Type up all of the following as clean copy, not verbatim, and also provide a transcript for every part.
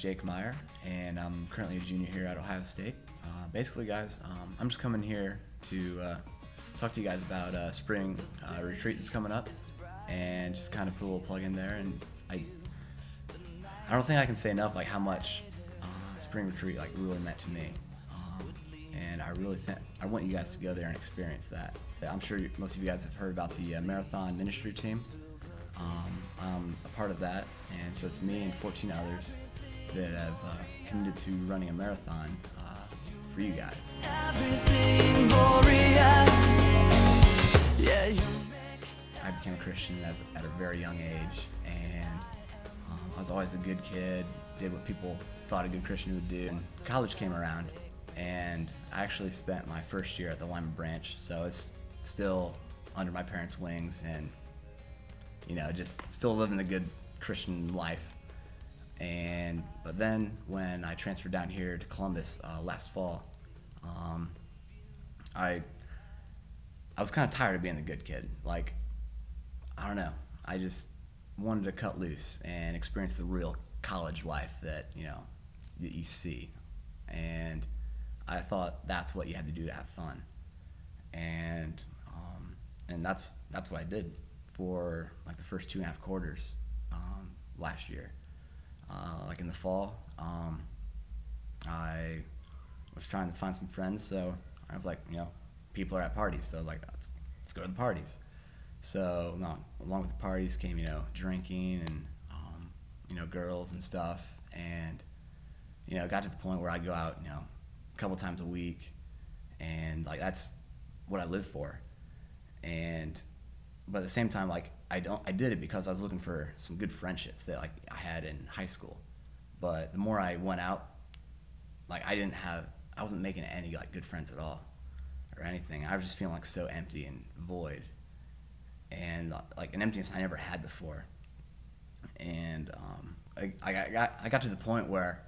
Jake Meyer, and I'm currently a junior here at Ohio State. Basically, guys, I'm just coming here to talk to you guys about spring retreat that's coming up, and just kind of put a little plug in there. And I don't think I can say enough like how much spring retreat like really meant to me, and I really think I want you guys to go there and experience that. I'm sure most of you guys have heard about the marathon ministry team. I'm a part of that, and so it's me and 14 others that have committed to running a marathon for you guys. I became a Christian at a very young age, and I was always a good kid, did what people thought a good Christian would do. And college came around, and I actually spent my first year at the Lima branch, so it's still under my parents' wings, and just still living the good Christian life. But then when I transferred down here to Columbus last fall, I was kind of tired of being the good kid. Like, I don't know, I just wanted to cut loose and experience the real college life that you see. And I thought that's what you had to do to have fun. And that's what I did for like the first 2.5 quarters last year. Like in the fall, I was trying to find some friends, so I was like, people are at parties, so like let's go to the parties. So along with the parties came drinking and girls and stuff, and it got to the point where I'd go out a couple times a week, and like that's what I live for. But at the same time, like I did it because I was looking for some good friendships that like I had in high school. But the more I went out, like I wasn't making any like good friends at all or anything. I was just feeling like so empty and void, and like an emptiness I never had before. And I got to the point where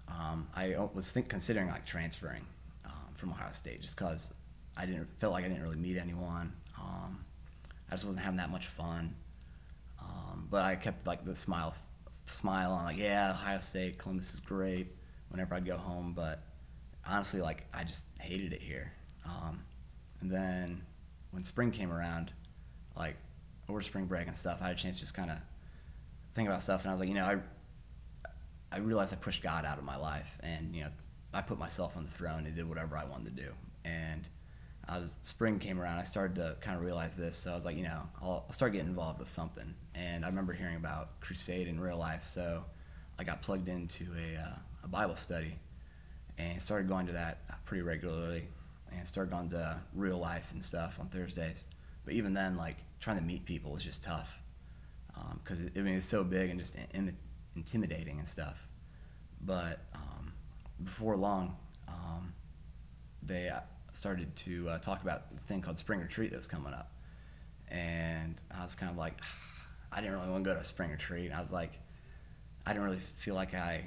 I was considering like transferring from Ohio State, just because I felt like I didn't really meet anyone. I just wasn't having that much fun. But I kept like the smile on, like, yeah, Ohio State, Columbus is great whenever I'd go home. But honestly, like I just hated it here. And then when spring came around, like over spring break and stuff, I had a chance to just kind of think about stuff, and I was like, I realized I pushed God out of my life, and I put myself on the throne and did whatever I wanted to do. And as spring came around, I started to kind of realize this. So I was like, I'll start getting involved with something. And I remember hearing about Crusade in real life, so I got plugged into a Bible study and started going to that pretty regularly, and started going to real life and stuff on Thursdays. But even then, like trying to meet people was just tough, because it's so big and just intimidating and stuff. But before long, they started to talk about the thing called spring retreat that was coming up, and I was kind of like, I didn't really want to go to a spring retreat. I was like, I didn't really feel like I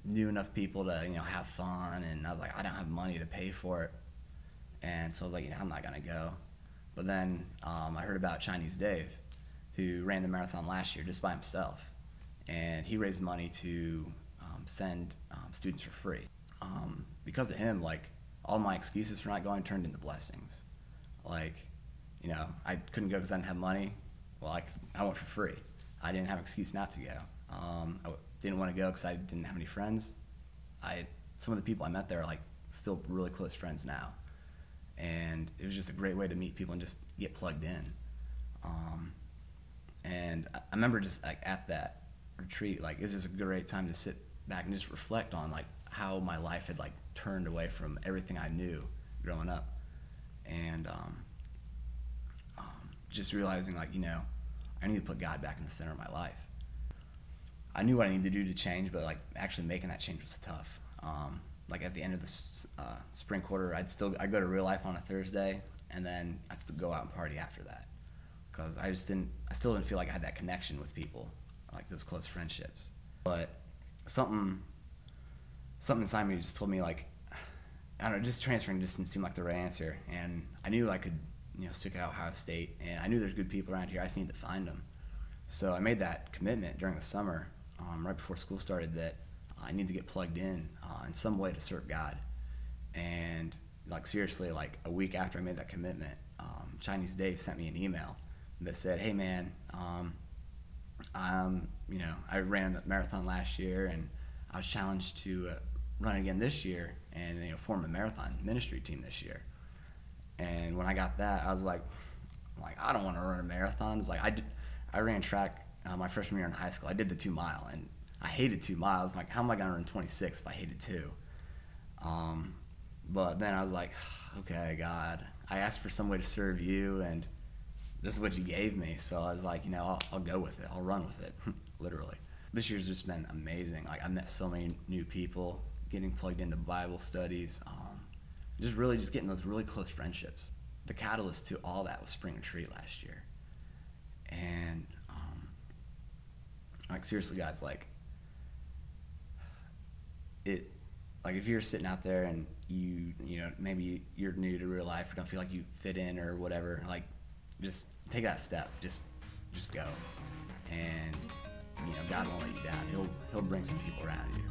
knew enough people to have fun, and I was like, I don't have money to pay for it, and so I was like, I'm not gonna go. But then I heard about Chinese Dave, who ran the marathon last year just by himself, and he raised money to send students for free. Because of him, like all my excuses for not going turned into blessings. Like, I couldn't go because I didn't have money. Well, I went for free. I didn't have an excuse not to go. I didn't want to go because I didn't have any friends. Some of the people I met there are like still really close friends now, and it was just a great way to meet people and just get plugged in. And I remember just like at that retreat, like it was just a great time to sit back and just reflect on like how my life had like turned away from everything I knew growing up, and just realizing like I need to put God back in the center of my life. I knew what I needed to do to change, but like actually making that change was tough. Like at the end of the spring quarter, I'd go to real life on a Thursday, and then I'd still go out and party after that, because I still didn't feel like I had that connection with people, like those close friendships. But something inside me just told me like, I don't know, just transferring just didn't seem like the right answer, and I knew I could stick it out Ohio State, and I knew there's good people around here. I just needed to find them. So I made that commitment during the summer, right before school started that I need to get plugged in some way to serve God. And like seriously, like a week after I made that commitment, Chinese Dave sent me an email that said, "Hey man, I ran a marathon last year, and I was challenged to run again this year, and form a marathon ministry team this year." And when I got that, I was like I don't want to run a marathon. It's like I ran track my freshman year in high school. I did the 2 mile, and I hated 2 miles. I'm like, how am I gonna run 26 if I hated two? But then I was like, okay, God, I asked for some way to serve you, and this is what you gave me. So I was like, I'll go with it. I'll run with it, literally. This year's just been amazing. Like, I met so many new people, getting plugged into Bible studies, just getting those really close friendships. The catalyst to all that was Spring Retreat last year. And, like, seriously, guys, if you're sitting out there and maybe you're new to real life or don't feel like you fit in or whatever, like, just take that step. Just go. And, God won't let you down. He'll bring some people around you.